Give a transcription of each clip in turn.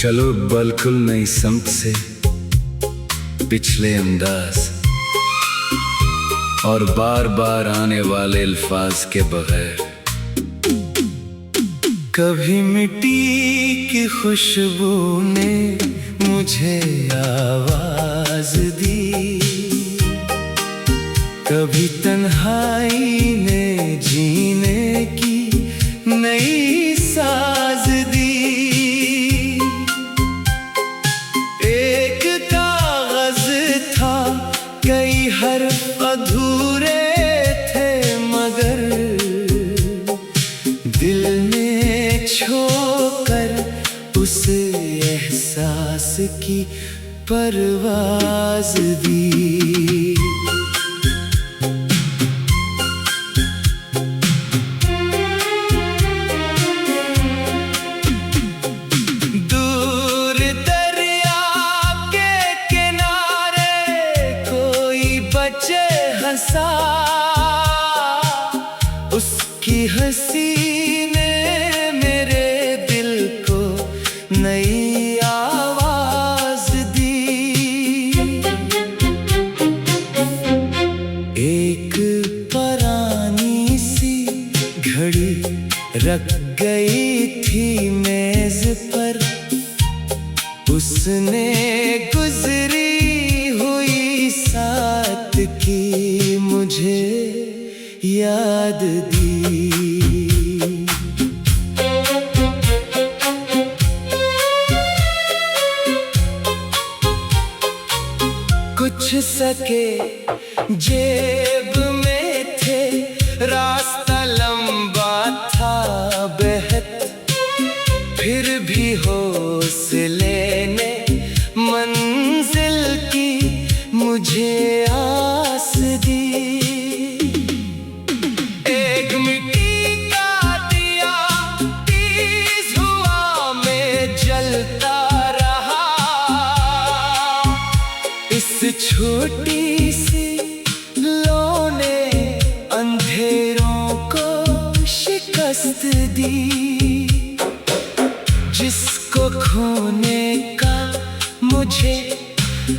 चलो बिल्कुल नई समत से पिछले अंदाज और बार बार आने वाले अल्फाज के बगैर। कभी मिट्टी की खुशबू ने मुझे आवाज दी, कभी तन्हाई ने जीने की नई साज दी। एक कागज था, कई हर्फ अधूरे थे, मगर दिल ने छोकर उस एहसास की परवाज दी। हंसा उसकी हंसी ने मेरे दिल को नई आवाज दी। एक पुरानी सी घड़ी रख गई थी मेज पर, उसने गुजरी हुई साथ की मुझे याद दी। कुछ सके जेब में थे, रास्ता लंबा था बेहद, फिर भी हौसले ने मंजिल की मुझे आस दी। एक मिट्टी का दिया तेज हुआ में जलता रहा, इस छोटी सी लौ ने अंधेरों को शिकस्त दी। जिसको खोने का मुझे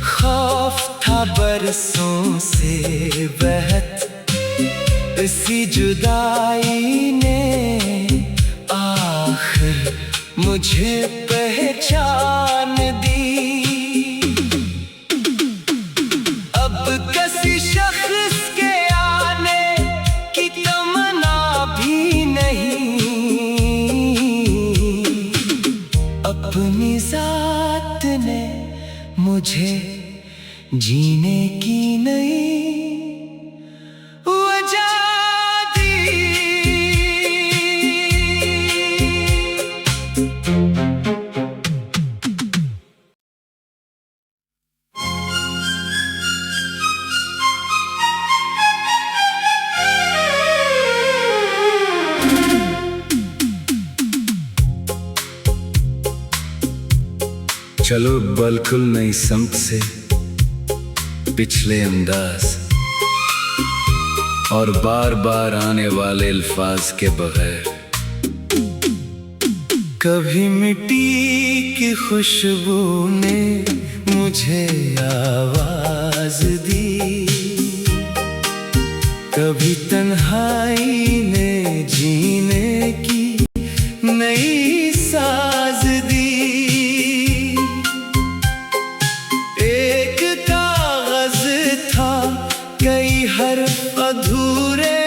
खौफ था बरसों से बहत, इसी जुदाई ने आखिर मुझे पहचान दी। अब किसी शख्स के आने की तमन्ना भी नहीं, अपनी जात ने मुझे जीने की नई वजह दी। चलो बिल्कुल नई समत से पिछले अंदाज और बार बार आने वाले अल्फाज के बगैर। कभी मिट्टी की खुशबू ने मुझे आवाज दी, कभी तन्हाई ने जीने की नई साज दी। कई हर्फ अधूरे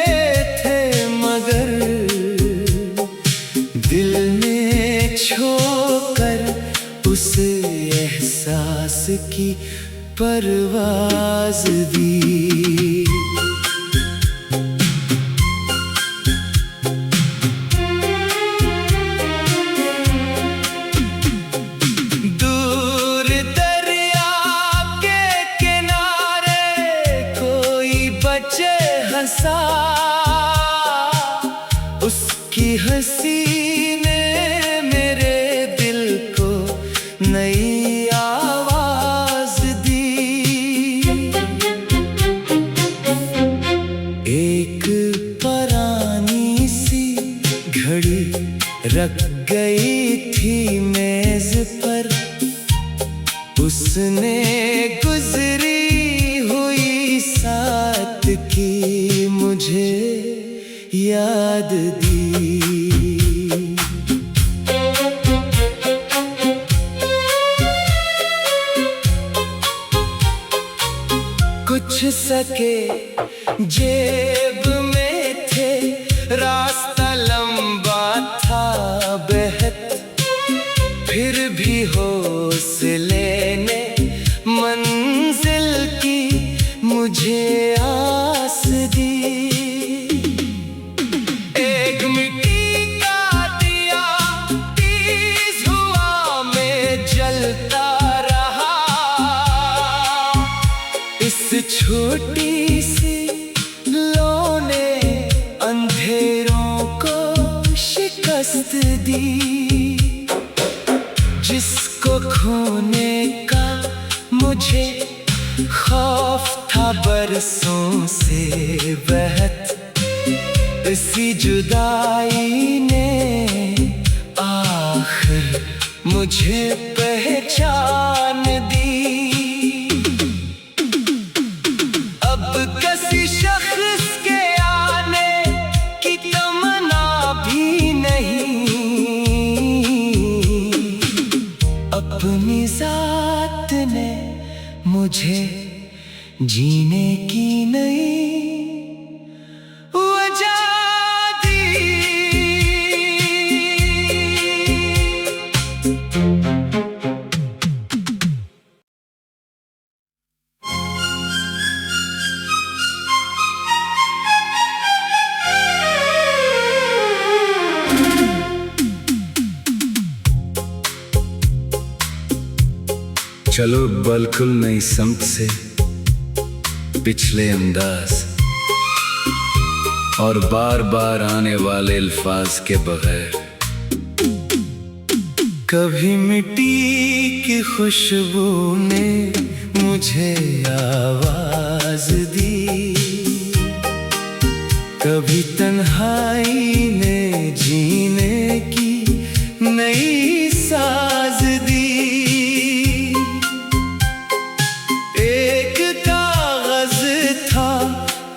थे, मगर दिल ने छोकर उस एहसास की परवाज दी। दूर दरिया के किनारे कोई बच्चे हंसा, उसकी हंसी ने मेरे दिल को नई आवाज दी। एक पुरानी सी घड़ी रख गई थी मेज पर, उसने गुजरी हुई साथ की मुझे याद दी। कुछ सके जेब में थे, रास्ता लंबा था बेहद, फिर भी हौसले ने मंजिल की मुझे आस दी। एक मिट्टी का दिया तेज हुआ में जलता रहा, इस छोटी सी लौ ने अंधेरों को शिकस्त दी। जिसको खोने का मुझे खौफ था बरसों से बेहद, इसी जुदाई ने आखिर मुझे पहचान दी। अब किसी शख्स के आने की तमन्ना भी नहीं, अपनी जात ने मुझे जीने की नई वजह दी। चलो बिल्कुल नई समत से, पिछले अंदाज और बार बार आने वाले अल्फाज के बगैर। कभी मिट्टी की खुशबू ने मुझे आवाज दी, कभी तन्हाई ने जीने की नई साज दी।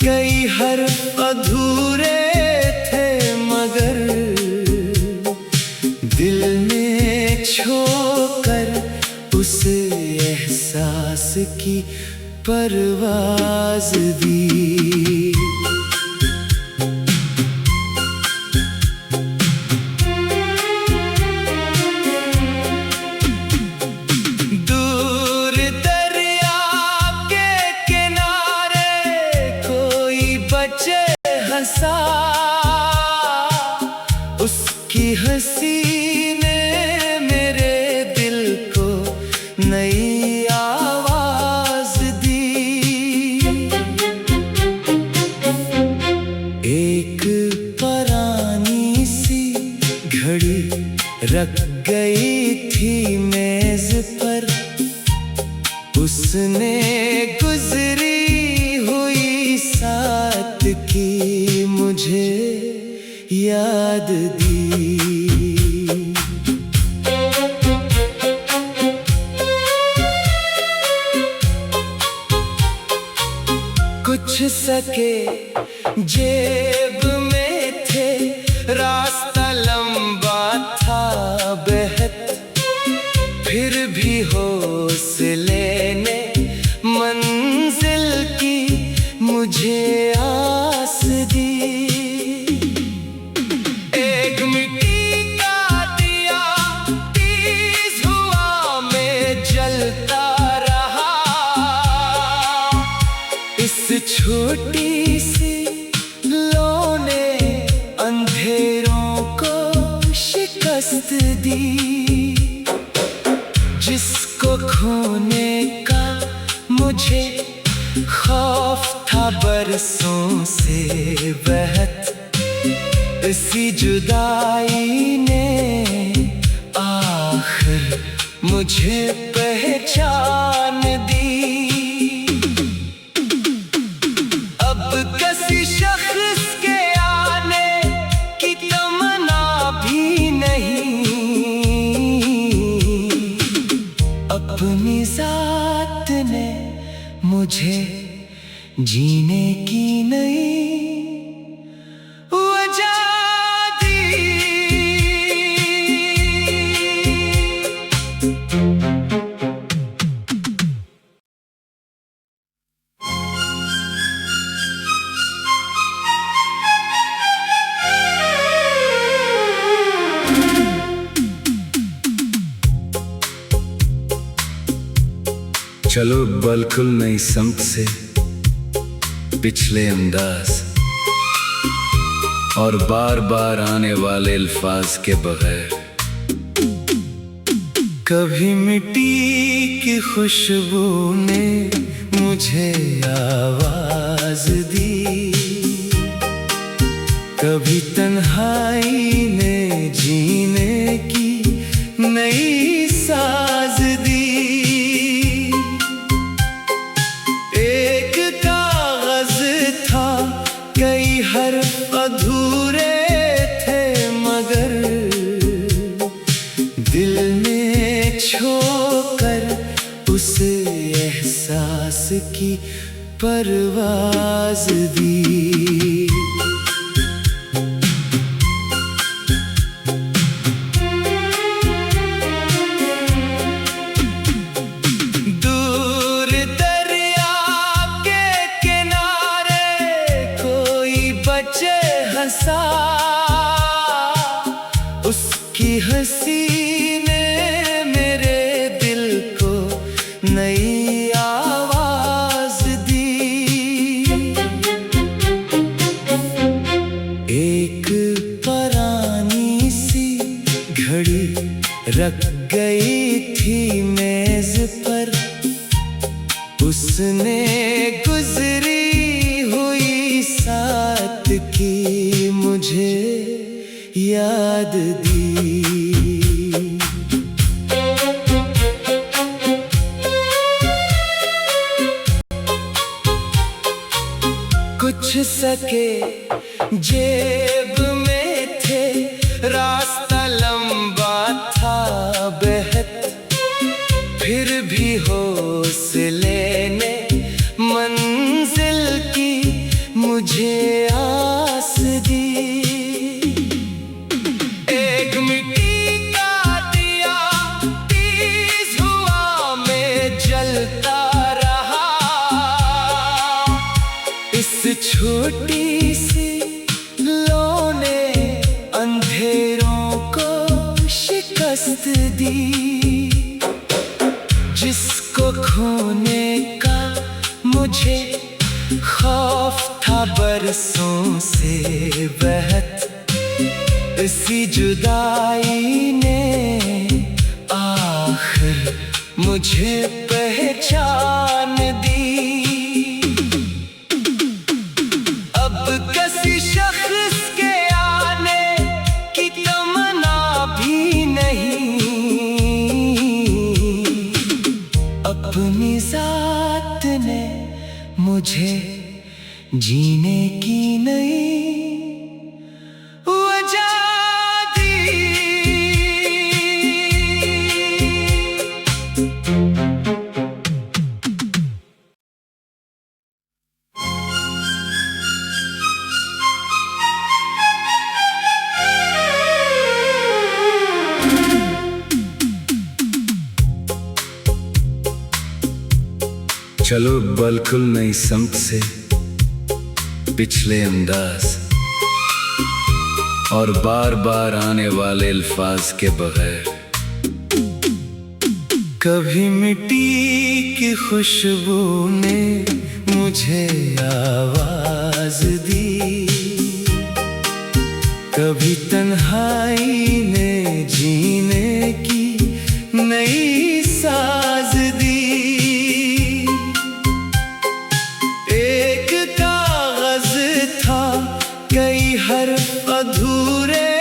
कई हर्फ अधूरे थे मगर दिल में छोकर उस एहसास की परवाज दी। हंसा उसकी हंसी ने मेरे दिल को नई आवाज दी। एक पुरानी सी घड़ी रख गई थी मेज पर, उसने गुजरी हुई साथ की मुझे याद दी। कुछ सके जेब में थे, रास्ता लंबा था बेहद, फिर भी हौसले ने मंजिल की मुझे आस दी। एक मिट्टी का दिया तेज हुआ में जलता रहा, इस छोटी सी लौ ने अंधेरों को शिकस्त दी। जिसको खोने का मुझे खौफ था बरसों से बेहद, इसी जुदाई ने आखिर मुझे पहचान दी। अब किसी शख्स के आने की तमन्ना भी नहीं, अपनी मुझे जीने की नई वजह दी। चलो बिल्कुल नई समत से, पिछले अंदाज और बार बार आने वाले अल्फाज के बगैर। कभी मिट्टी की खुशबू ने मुझे आवाज दी, कभी तन्हाई ने जीने की नई साज दी। कई हर्फ अधूरे थे मगर दिल ने छोकर उस एहसास की परवाज दी। दूर दरिया के किनारे कोई बच्चे हंसा, उसकी हंसी ने मेरे दिल को नई आवाज दी। एक पुरानी सी घड़ी रख गई थी मेज पर, उसने गुजरी हुई साथ की मुझे याद दी। कुछ सके जेब में थे, रास्ता लंबा था बेहद, फिर भी हौसले ने मंजिल की मुझे आस दी। एक मिट्टी का दिया तेज हुआ में जलता रहा, इस छोटी सी लौ ने अंधेरों को शिकस्त दी। जिसको खोने का मुझे खौफ था बरसों से बहत, इसी जुदाई ने आखिर मुझे पहचान दी। अब किसी शख्स के आने की तमन्ना भी नहीं, अपनी जात ने मुझे जीने की नई वजह दी। चलो बिल्कुल नई समत से, पिछले अंदाज और बार बार आने वाले अल्फाज के बगैर। कभी मिट्टी की खुशबू ने मुझे आवाज दी, कभी तन्हाई ने जीने की नई साज दी। एक कागज था, कई हर्फ अधूरे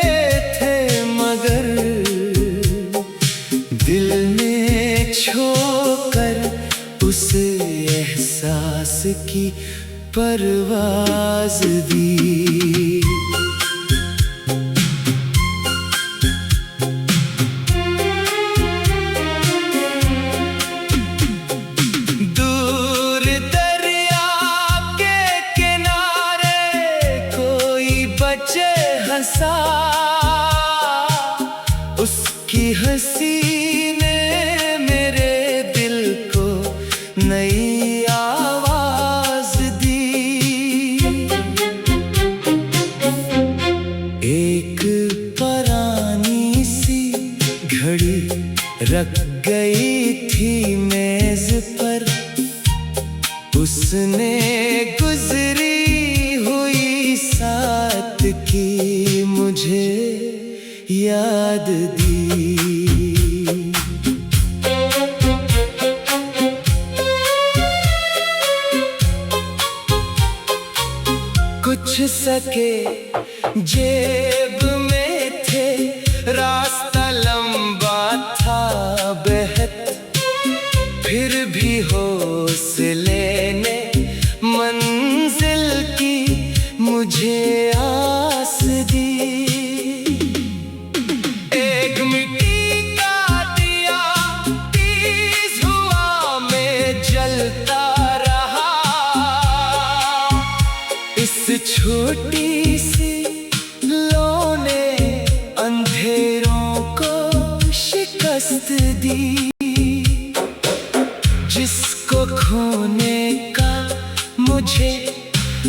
थे मगर दिल ने छोकर उस एहसास की परवाज दी। दूर हंसा, उसकी हंसी ने मेरे दिल को नई आवाज दी। एक पुरानी सी घड़ी रख गई थी मेज पर, उसने गुजरी हुई साथ की मुझे याद दी। कुछ सके जेब में थे, रास्ता लंबा था बेहद, फिर भी हौसले ने मंजिल की मुझे आस दी। एक मिट्टी का दिया तेज हुआ में जलता रहा, इस छोटी सी लौ ने अंधेरों को शिकस्त दी। जिसको खोने का मुझे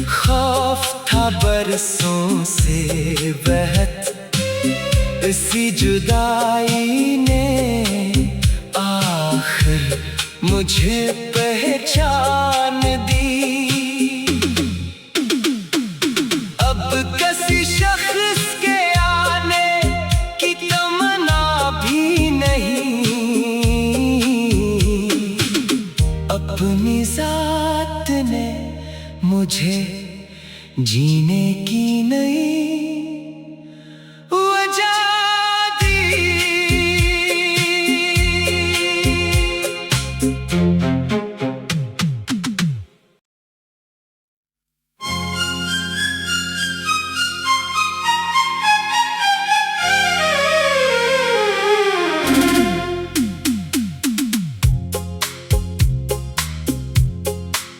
खौफ था बरसों से बेहद, इसी जुदाई ने आखिर मुझे पहचान दी। अब किसी शख्स के आने की तमन्ना भी नहीं, अपनी जात ने मुझे जीने की नई वजह दी।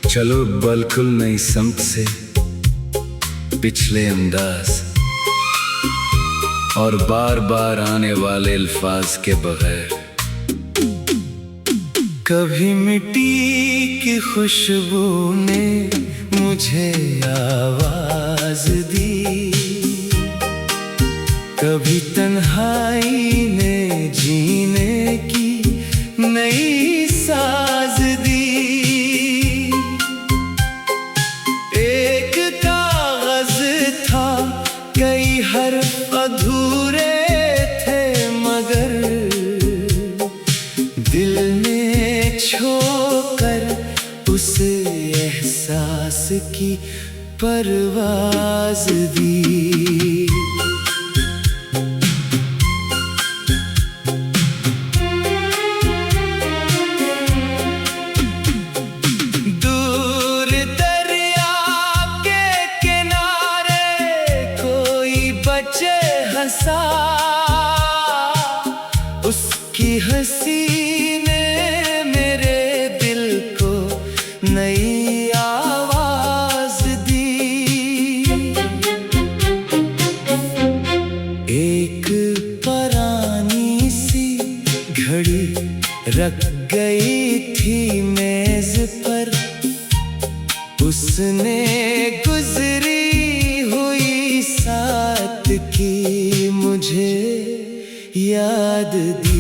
चलो बिल्कुल नई समत से, पिछले अंदाज और बार बार आने वाले अल्फाज के बगैर। कभी मिट्टी की खुशबू ने मुझे आवाज दी, कभी तन्हाई ने जीने की नई साज दी। एक कागज था, कई हर्फ अधूरे थे, मगर दिल ने छोकर उस एहसास की परवाज दी। दूर दरिया के किनारे कोई बच्चे हंसा, उसकी हंसी ने मेरे दिल को नई आवाज दी। एक पुरानी सी घड़ी रख गई थी मेज पर, उसने गुजरी हुई साथ की मुझे याद दी।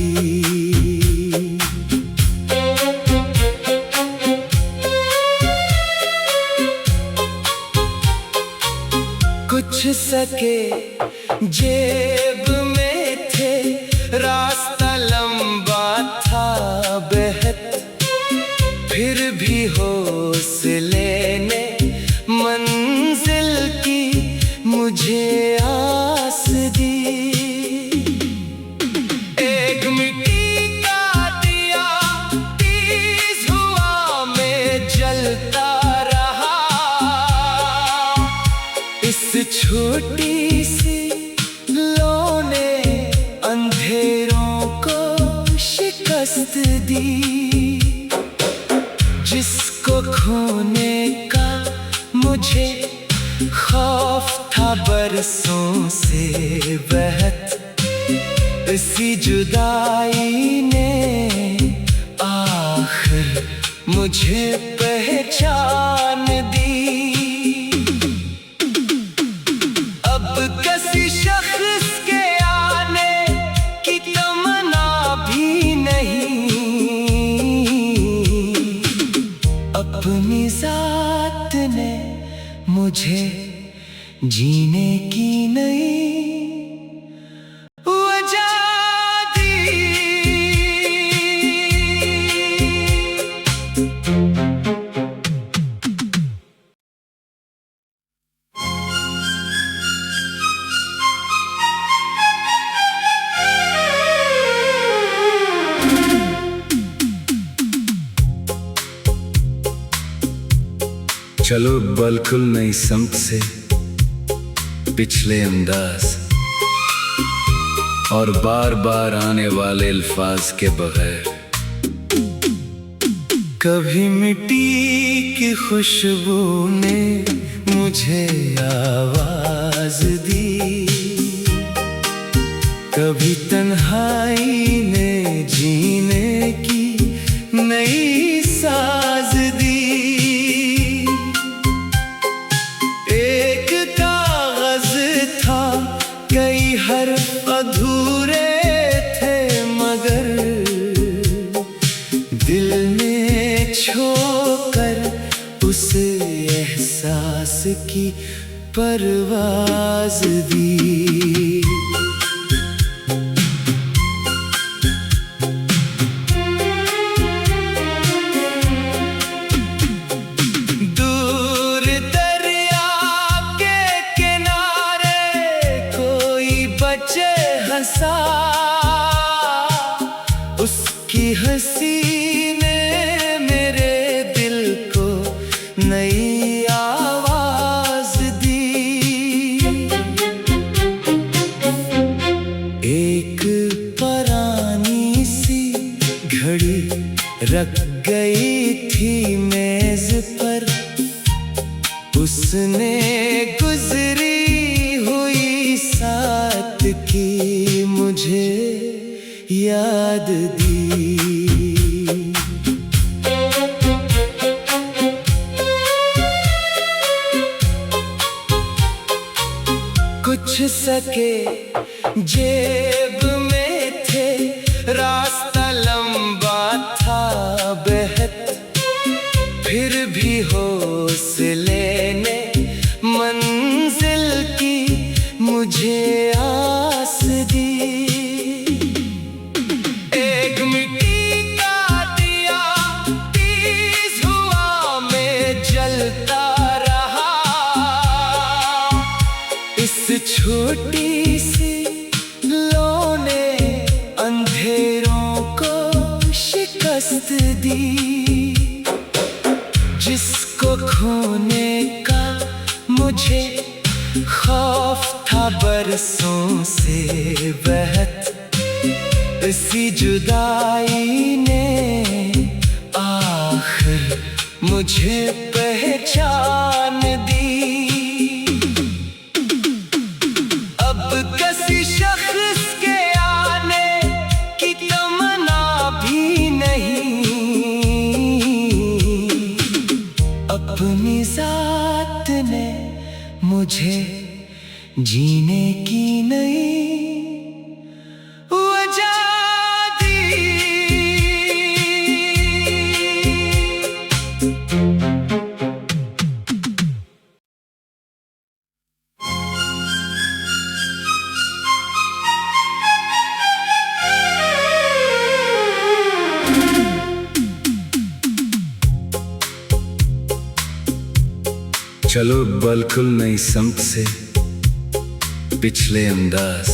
कुछ सके जेब में थे, रास्ता लंबा था बेहद, फिर भी हौसले ने मंजिल की मुझे आस दी। एक मिट्टी का दिया तेज हुआ में जलता रहा, इस छोटी सी लौ ने अंधेरों को शिकस्त दी। जिसको खोने का मुझे खौफ था बरसों से बहत इसी जुदाई ने आखिर मुझे पहचान दी। अब किसी शख्स के आने की तमन्ना भी नहीं, अपनी जात ने मुझे जीने की नई वजह दी। चलो बिल्कुल नई समत से पिछले अंदाज और बार बार आने वाले अल्फाज के बगैर। कभी मिट्टी की खुशबू ने मुझे आवाज दी, कभी तन्हाई ने जीने की नई साज दी। कई हर्फ अधूरे थे मगर दिल में छोकर उस एहसास की परवाज दी। हंसा उसकी हंसी ने मेरे दिल को नई आवाज दी। एक पुरानी सी घड़ी रख गई थी मेज पर, उसने गुजरी हुई साथ की मुझे याद दी। कुछ सके जेब में थे, रास्ता लंबा था बेहद, फिर भी हौसले ने मंजिल की मुझे आस दी। एक मिट्टी का दिया तेज हुआ में जलता रहा, इस छोटी सी लौ ने अंधेरों को शिकस्त दी। जिसको खोने का मुझे खौफ था बरसों से बहत इसी जुदाई ने आखिर मुझे पहचान दी। अब किसी शख्स के आने की तमन्ना भी नहीं, अपनी जात ने मुझे जीने की नई वजह दी। चलो बिल्कुल नई समत से पिछले अंदाज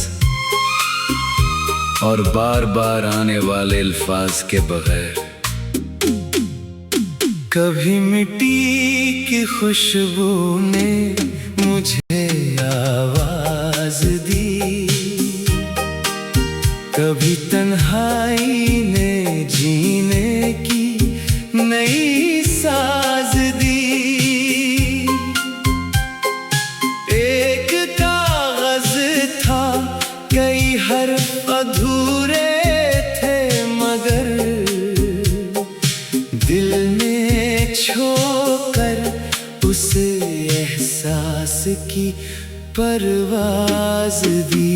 और बार बार आने वाले अल्फाज के बगैर। कभी मिट्टी की खुशबू ने मुझे आवाज दी, कभी तन्हाई ने जीने की नई साज दी। दिल ने छोकर उस एहसास की परवाज़ दी।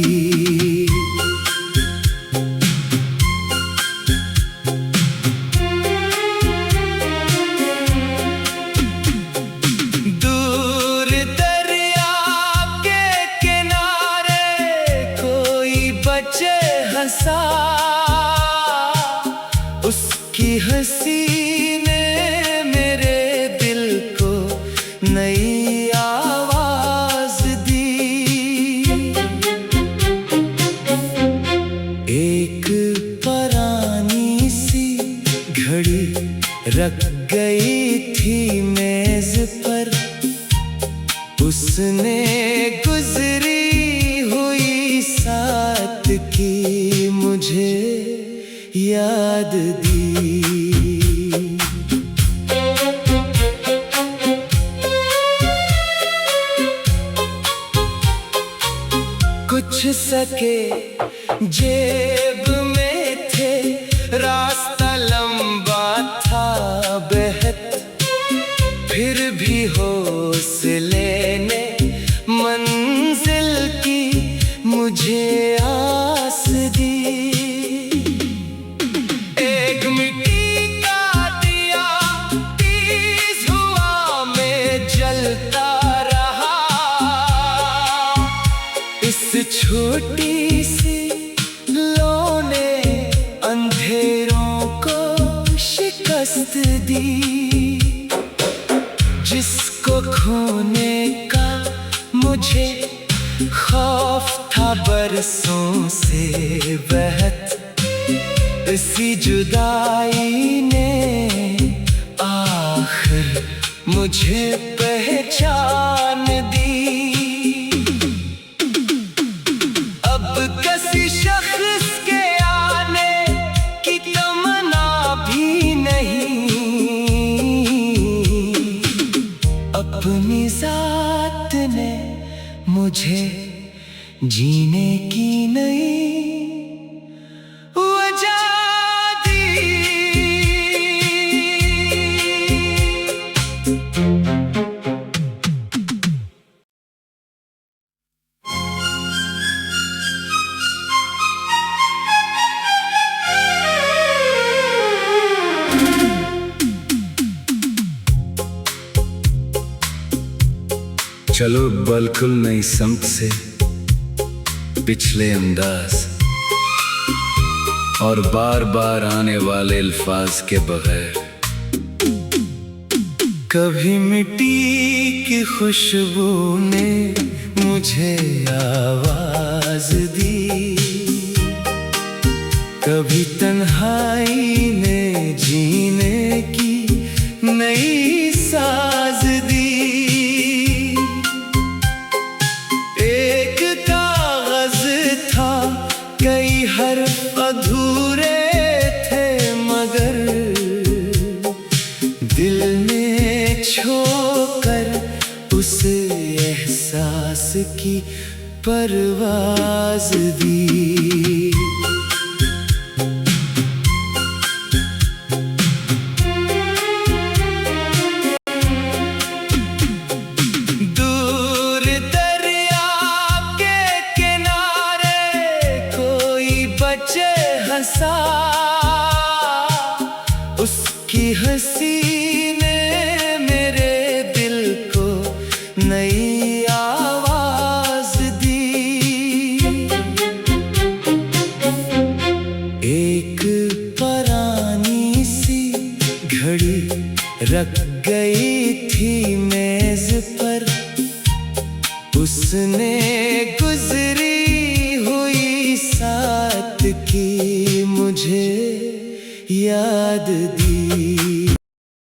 दूर दरिया के किनारे कोई बच्चे हंसा, उसकी हंसी ने मेरे दिल को नई आवाज दी। एक पुरानी सी घड़ी रख गई थी मेज पर, उसने गुजरी हुई साथ की मुझे याद दी। कुछ सके जेब में थे, रास्ता लंबा था बेहद, फिर भी हौसले ने मंजिल की मुझे आस दी। एक मिट्टी का दिया तेज हुआ में जलता रहा, इस छोटी सी लौ ने अंधेरों को शिकस्त दी। जिसको खोने का मुझे खौफ था बरसों से बेहद, इसी जुदाई ने आखिर मुझे पहचान दी। अब किसी शख्स के आने की तमन्ना भी नहीं, अपनी जात ने मुझे जीने की नई वजह दी। चलो बिल्कुल नई समत से, पिछले अंदाज और बार बार आने वाले अल्फाज के बगैर। कभी मिट्टी की खुशबू ने मुझे आवाज दी, कभी तन्हाई ने जीने की नई साज दी। एक कागज था, कई हर्फ अधूरे थे, मगर दिल ने छोकर उस एहसास की परवाज़ दी। दूर दरिया के किनारे कोई बच्चे हंसा, उसकी हंसी ने मेरे दिल को नई आवाज दी। एक पुरानी सी घड़ी रख गई थी मेज पर, उसने गुजरी हुई साथ की मुझे याद